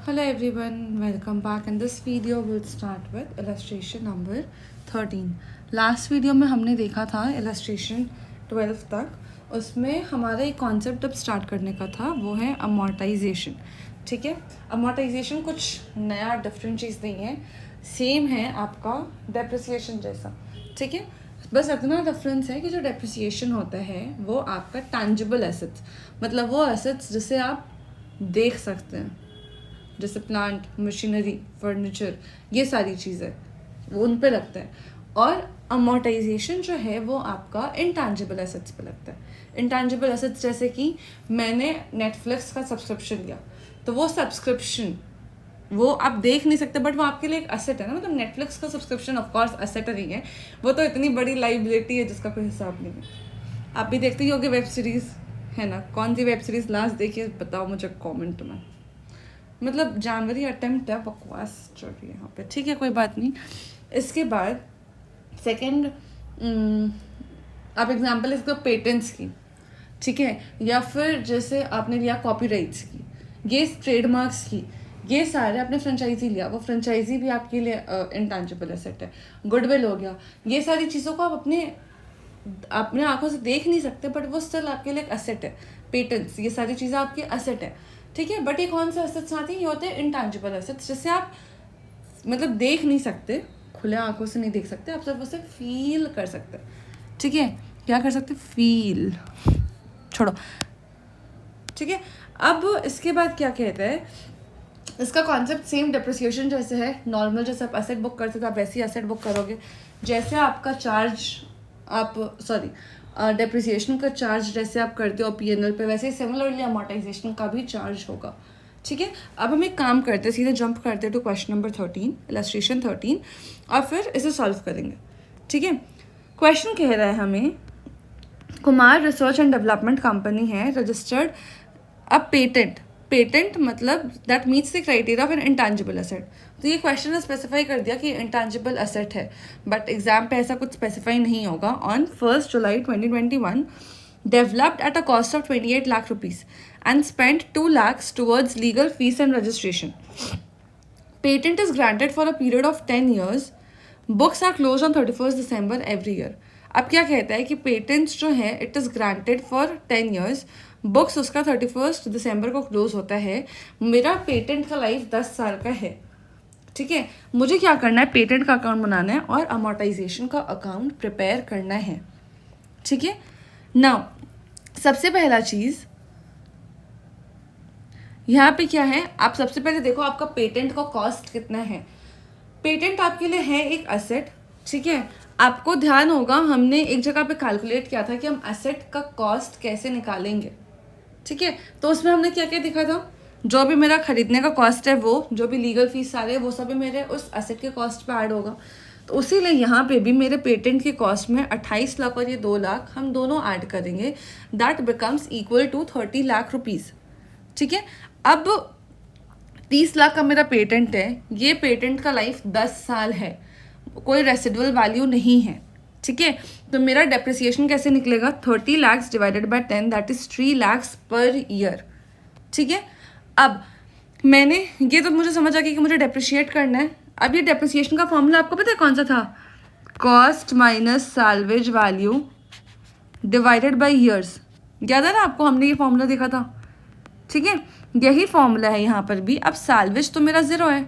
Hello everyone, welcome back. In this video we'll start with illustration number 13. Last video में हमने देखा था illustration 12 तक. उसमें हमारा एक कॉन्सेप्ट अब स्टार्ट करने का था, वो है अमोर्टाइजेशन. ठीक है, अमोर्टाइजेशन कुछ नया डिफरेंट चीज़ नहीं है, सेम है आपका डेप्रिसिएशन जैसा. ठीक है, बस इतना डिफरेंस है कि जो डेप्रिसिएशन होता है वो आपका टैंजिबल एसेट्स, मतलब वो एसेट्स जिसे आप देख सकते हैं, जैसे प्लांट, मशीनरी, फर्नीचर, ये सारी चीज़ें वो उन पे लगता है. और अमोर्टाइजेशन जो है वो आपका इंटैंजिबल एसेट्स पे लगता है. इंटैंजिबल एसेट्स जैसे कि मैंने नेटफ्लिक्स का सब्सक्रिप्शन लिया, तो वो सब्सक्रिप्शन वो आप देख नहीं सकते, बट वो आपके लिए एक एसेट है ना. मतलब नेटफ्लिक्स का सब्सक्रिप्शन ऑफकोर्स एसेट नहीं है, वो तो इतनी बड़ी लाइबिलिटी है जिसका कोई हिसाब नहीं है. आप भी देखते ही होगे वेब सीरीज़, है ना. कौन सी वेब सीरीज़ लास्ट देखिए बताओ मुझे कमेंट में. मतलब जानवरी अटेम्प्ट है, बकवास चल रही है यहाँ पे. ठीक है, कोई बात नहीं. इसके बाद सेकंड आप एग्जांपल इसको पेटेंट्स की, ठीक है, या फिर जैसे आपने लिया कॉपीराइट्स की, ये ट्रेडमार्क्स की, ये सारे आपने फ्रेंचाइजी लिया, वो फ्रेंचाइजी भी आपके लिए इंटैंजिबल एसेट है. गुडविल हो गया, ये सारी चीज़ों को आप अपने आंखों से देख नहीं सकते, बट वो स्टिल आपके लिए एक एसेट है. पेटेंट्स, ये सारी चीज़ें आपकी एसेट है. ठीक है, बट ये कौन से एसेट्स आते हैं? ये होते हैं इंटैंजिबल एसेट्स, जिससे आप मतलब देख नहीं सकते, खुले आंखों से नहीं देख सकते, आप सिर्फ उसे फील कर सकते. ठीक है, क्या कर सकते? फील. छोड़ो. ठीक है, अब इसके बाद क्या कहते हैं, इसका कॉन्सेप्ट सेम डेप्रिसिएशन जैसे है. नॉर्मल जैसे आप एसेट बुक करते थे, आप वैसे ही एसेट बुक करोगे. जैसे आपका चार्ज, आप सॉरी डेप्रिसिएशन का चार्ज जैसे आप करते हो पीएनएल पे, वैसे ही सिमिलरली अमोर्टाइजेशन का भी चार्ज होगा. ठीक है, अब हम एक काम करते हैं, सीधे जंप करते हैं टू क्वेश्चन नंबर 13, इलस्ट्रेशन 13, और फिर इसे सॉल्व करेंगे. ठीक है, क्वेश्चन कह रहा है हमें, Kumar research and development company है, रजिस्टर्ड अ पेटेंट मतलब that meets the criteria of an intangible asset. तो ये क्वेश्चन ने स्पेसिफाई कर दिया कि इंटैंजिबल एसेट है, बट एग्जाम पे ऐसा कुछ स्पेसिफाई नहीं होगा. On 1 July 2021 developed at a cost of 28 lakh rupees and spent 2 lakhs towards legal fees and registration. Patent is granted for a period of 10 years. Books are close on 31 December every year. अब क्या कहता है कि patents जो है it is granted for 10 years, books उसका 31 December को close होता है. मेरा पेटेंट का लाइफ 10 साल का है. ठीक है, मुझे क्या करना है? पेटेंट का अकाउंट बनाना है और अमोर्टाइजेशन का अकाउंट प्रिपेयर करना है. ठीक है, नाउ सबसे पहला चीज़ यहाँ पे क्या है, आप सबसे पहले देखो आपका पेटेंट का कॉस्ट कितना है. पेटेंट आपके लिए है एक एसेट. ठीक है, आपको ध्यान होगा हमने एक जगह पे कैलकुलेट किया था कि हम एसेट का कॉस्ट कैसे निकालेंगे. ठीक है, तो उसमें हमने क्या क्या देखा था, जो भी मेरा खरीदने का कॉस्ट है, वो जो भी लीगल फीस सारे, वो सभी मेरे उस एसेट के कॉस्ट पे ऐड होगा. तो उसीलिए यहाँ पे भी मेरे पेटेंट के कॉस्ट में 28 लाख और ये 2 लाख हम दोनों ऐड करेंगे. That becomes equal to 30 lakh rupees. ठीक है, अब 30 लाख का मेरा पेटेंट है, ये पेटेंट का लाइफ 10 साल है, कोई रेसिडुअल वैल्यू नहीं है. ठीक है, तो मेरा डेप्रिसिएशन कैसे निकलेगा? 30 lakhs divided by 10, that is 3 lakhs per year. ठीक है, अब मैंने ये तो मुझे समझ आ गया कि मुझे डेप्रिशिएट करना है. अब ये डेप्रिसिएशन का फॉर्मूला आपको पता है कौन सा था? Cost minus salvage value divided by years. याद है ना आपको, हमने ये फॉर्मूला देखा था. ठीक है, यही फॉर्मूला है यहाँ पर भी. अब सैल्वेज तो मेरा 0 है,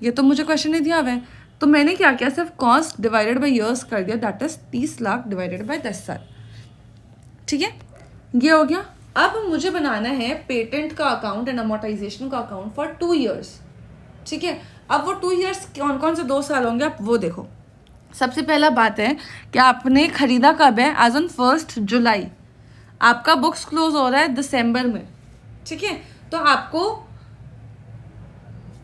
ये तो मुझे क्वेश्चन नहीं दिया हुआ है, तो मैंने क्या किया, सिर्फ कॉस्ट डिवाइडेड बाय ईयर्स कर दिया, that is 30 lakh divided by 10 साल. ठीक है, ये हो गया. अब मुझे बनाना है पेटेंट का अकाउंट एंड अमोर्टाइजेशन का अकाउंट फॉर 2 years. ठीक है, अब वो 2 years कौन कौन से 2 साल होंगे आप वो देखो. सबसे पहला बात है कि आपने खरीदा कब है? एज ऑन 1 जुलाई. आपका बुक्स क्लोज हो रहा है दिसंबर में. ठीक है, तो आपको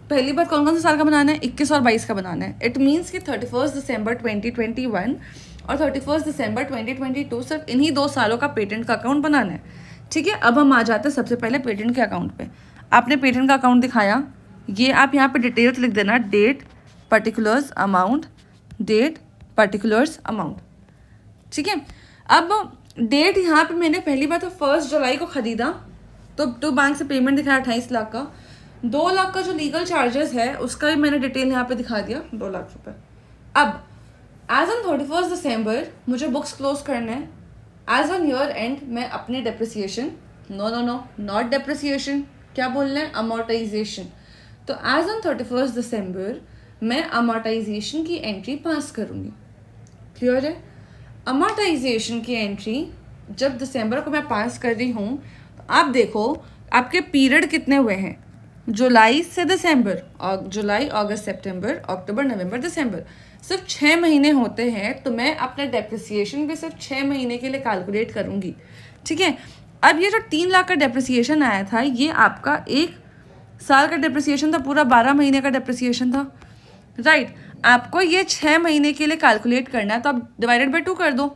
पहली बार कौन कौन से साल का बनाना है? 21 और 22 का बनाना है. इट मीन्स कि 31 December 2021 और 31 December 2022, सिर्फ इन्हीं 2 सालों का पेटेंट का अकाउंट बनाना है. ठीक है, अब हम आ जाते हैं सबसे पहले पेटेंट के अकाउंट पे. आपने पेटेंट का अकाउंट दिखाया, ये आप यहाँ पे डिटेल्स लिख देना, date particulars amount, date particulars amount. ठीक है, अब डेट यहाँ पे मैंने पहली बार तो 1 जुलाई को ख़रीदा, तो बैंक से पेमेंट दिखाया 28 लाख का. 2 लाख का जो लीगल चार्जेस है उसका भी मैंने डिटेल यहाँ पे दिखा दिया, 2 लाख रुपए। अब एज ऑन 31 दिसंबर मुझे बुक्स क्लोज करने हैं। एज ऑन ईयर एंड मैं अपने डेप्रिसिएशन, नो नॉट डेप्रिसिएशन, क्या बोलना है, अमोर्टाइजेशन। तो एज ऑन 31 दिसंबर मैं अमोर्टाइजेशन की एंट्री पास करूँगी। क्लियर है? अमोर्टाइजेशन की एंट्री जब दिसंबर को मैं पास कर रही हूँ, तो आप देखो आपके पीरियड कितने हुए हैं, जुलाई से दिसंबर, जुलाई अगस्त सितंबर अक्टूबर नवंबर दिसंबर, सिर्फ 6 महीने होते हैं। तो मैं अपना डेप्रिसिएशन भी सिर्फ 6 महीने के लिए कैलकुलेट करूँगी। ठीक है, अब ये जो 3 लाख का डेप्रिसिएशन आया था, ये आपका 1 साल का डेप्रिसिएशन था, पूरा 12 महीने का डेप्रिसिएशन था, राइट। आपको ये 6 महीने के लिए कैलकुलेट करना है, तो आप डिवाइडेड बाई 2 कर दो।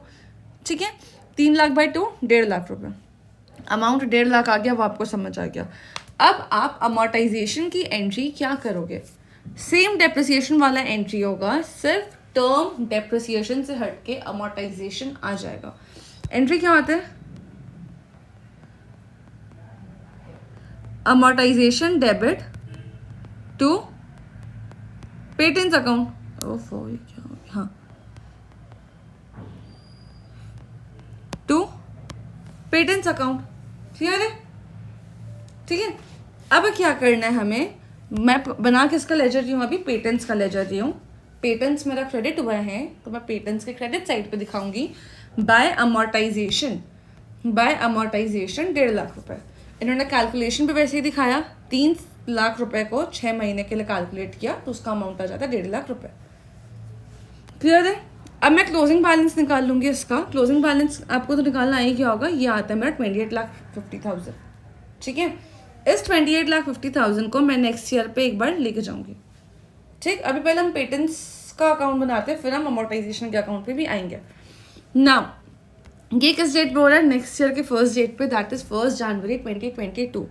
ठीक है, 3 लाख बाई 2, 1.5 लाख रुपए, अमाउंट 1.5 लाख आ गया, वो आपको समझ आ गया। अब आप अमोर्टाइजेशन की एंट्री क्या करोगे, सेम डेप्रिसिएशन वाला एंट्री होगा, सिर्फ टर्म डेप्रिसिएशन से हटके अमोर्टाइजेशन आ जाएगा। एंट्री क्या होता है, amortisation debit to patents account. ओफो, ये क्या हो गया, हाँ, टू पेटेंट्स अकाउंट। क्लियर है? ठीक है, अब क्या करना है हमें, मैं बना किसका लेजर रही हूँ अभी, पेटेंट्स का लेजर रही हूँ। पेटेंट्स मेरा क्रेडिट हुआ है, तो मैं पेटेंट्स के क्रेडिट साइड पे दिखाऊंगी by amortisation. By amortisation 1.5 lakh रुपए। इन्होंने कैलकुलेशन पे वैसे ही दिखाया, 3 लाख रुपए को 6 महीने के लिए कैलकुलेट किया, तो उसका अमाउंट आ जाता है 1.5 लाख रुपए। क्लियर है? अब मैं क्लोजिंग बैलेंस निकाल लूंगी इसका। क्लोजिंग बैलेंस आपको तो निकालना ही क्या होगा, ये आता है मेरा 28,50,000। ठीक है, इस 28,50,000 को मैं नेक्स्ट ईयर पे एक बार लेके जाऊंगी। ठीक, अभी पहले हम पेटेंट्स का अकाउंट बनाते हैं, फिर हम अमोर्टाइजेशन के अकाउंट पे भी आएंगे। नाउ ये किस डेट पे हो रहा है, नेक्स्ट ईयर के फर्स्ट डेट पे, दैट इज 1 जनवरी 2022।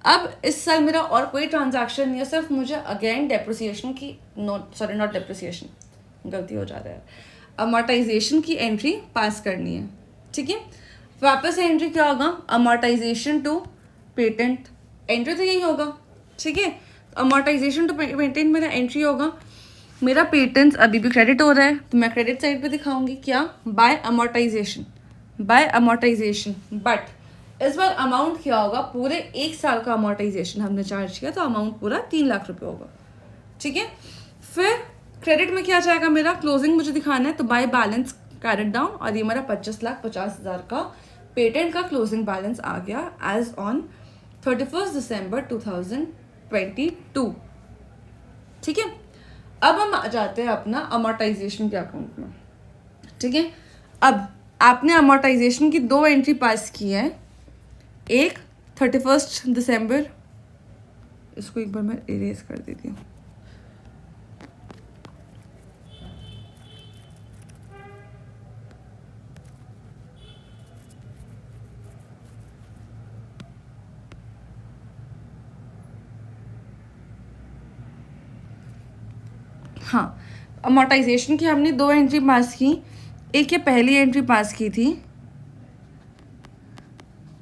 अब इस साल मेरा और कोई ट्रांजैक्शन नहीं है, सिर्फ मुझे अगेन डेप्रिसिएशन की, नॉट डेप्रिसिएशन, गलती हो जा रहा है, अमोर्टाइजेशन की एंट्री पास करनी है। ठीक है, वापस से एंट्री क्या होगा, अमोर्टाइजेशन टू पेटेंट, एंट्री तो यही होगा। ठीक है, अमोर्टाइजेशन टू पेटेंट मेरा एंट्री होगा। मेरा पेटेंट्स अभी भी क्रेडिट हो रहा है, तो मैं क्रेडिट साइड पे दिखाऊंगी क्या, by amortisation, by amortisation. But इस बार अमाउंट क्या होगा, पूरे 1 साल का अमोर्टाइजेशन हमने चार्ज किया, तो अमाउंट पूरा 3 लाख रुपए होगा। ठीक है, फिर क्रेडिट में क्या जाएगा मेरा, क्लोजिंग मुझे दिखाना है, तो बाय बैलेंस कैरेट डाउन, और ये मेरा 25,50,000 का पेटेंट का क्लोजिंग बैलेंस आ गया एज ऑन 31 दिसंबर 2022। ठीक है, अब हम आ जाते हैं अपना अमोर्टाइजेशन के अकाउंट में। ठीक है, अब आपने अमोर्टाइजेशन की 2 एंट्री पास की है, एक 31 दिसंबर, इसको एक बार मैं इरेज कर देती हूँ। हाँ, अमोर्टाइजेशन की हमने 2 एंट्री पास की, एक ये पहली एंट्री पास की थी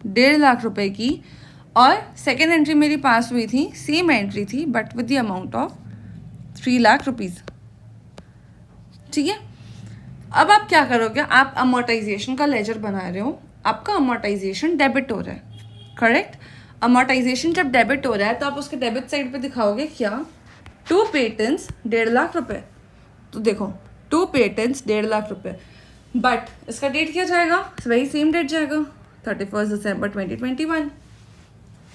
1.5 लाख रुपए की, और सेकेंड एंट्री मेरी पास हुई थी, सेम एंट्री थी but with the amount of 3 lakh rupees. ठीक है, अब आप क्या करोगे, आप अमोर्टाइजेशन का लेजर बना रहे हो, आपका अमोर्टाइजेशन डेबिट हो रहा है, करेक्ट। अमोर्टाइजेशन जब डेबिट हो रहा है, तो आप उसके डेबिट साइड पे दिखाओगे क्या, 2 पेटेंट्स 1.5 लाख रुपए। तो देखो 2 पेटेंट्स 1.5 लाख रुपए, बट इसका डेट क्या जाएगा, वही सेम डेट जाएगा, 31 दिसंबर 2021।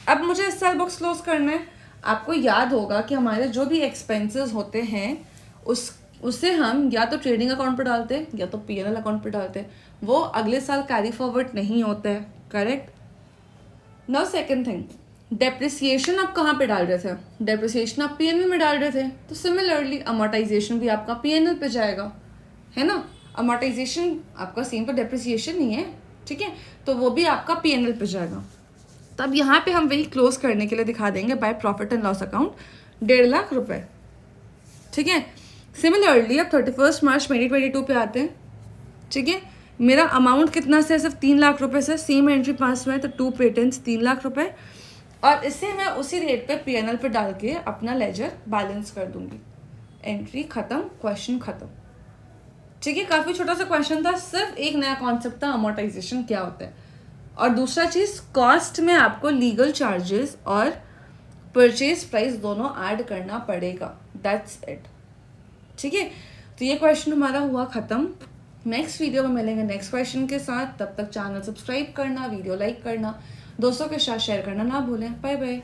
अब मुझे इस साल बुक्स क्लोज करना है। आपको याद होगा कि हमारे जो भी एक्सपेंसेस होते हैं उससे हम या तो ट्रेडिंग अकाउंट पर डालते हैं या तो पीएनएल अकाउंट पर डालते हैं, वो अगले साल कैरी फॉरवर्ड नहीं होते हैं, correct. Now second thing, depreciation आप कहाँ पे डाल रहे थे, डेप्रिसिएशन आप पीएनएल में डाल रहे थे, तो सिमिलरली अमोर्टाइजेशन भी आपका पीएनएल पे जाएगा, है ना। अमोर्टाइजेशन आपका सेम तो डेप्रिसिएशन नहीं है, ठीक है, तो वो भी आपका पीएनएल पे जाएगा। तब यहाँ पे हम वही क्लोज करने के लिए दिखा देंगे by profit and loss account 1.5 lakh रुपए। ठीक है, सिमिलरली अब 31 मार्च 2022 पे आते हैं। ठीक है, मेरा अमाउंट कितना से, सिर्फ 3 लाख रुपए से सेम एंट्री पास हुआ है, तो 2 पेटेंट्स 3 लाख रुपए, और इसे मैं उसी रेट पे पीएनएल पे डाल के अपना लेजर बैलेंस कर दूंगी। एंट्री खत्म, क्वेश्चन खत्म। ठीक है, काफ़ी छोटा सा क्वेश्चन था, सिर्फ एक नया कॉन्सेप्ट था अमोर्टाइजेशन क्या होता है। और दूसरा चीज़, कॉस्ट में आपको लीगल चार्जेस और परचेज प्राइस दोनों ऐड करना पड़ेगा। That's it. ठीक है, तो ये क्वेश्चन हमारा हुआ ख़त्म। नेक्स्ट वीडियो में मिलेंगे नेक्स्ट क्वेश्चन के साथ। तब तक चैनल सब्सक्राइब करना, वीडियो लाइक करना, दोस्तों के साथ शेयर करना ना भूलें। Bye bye.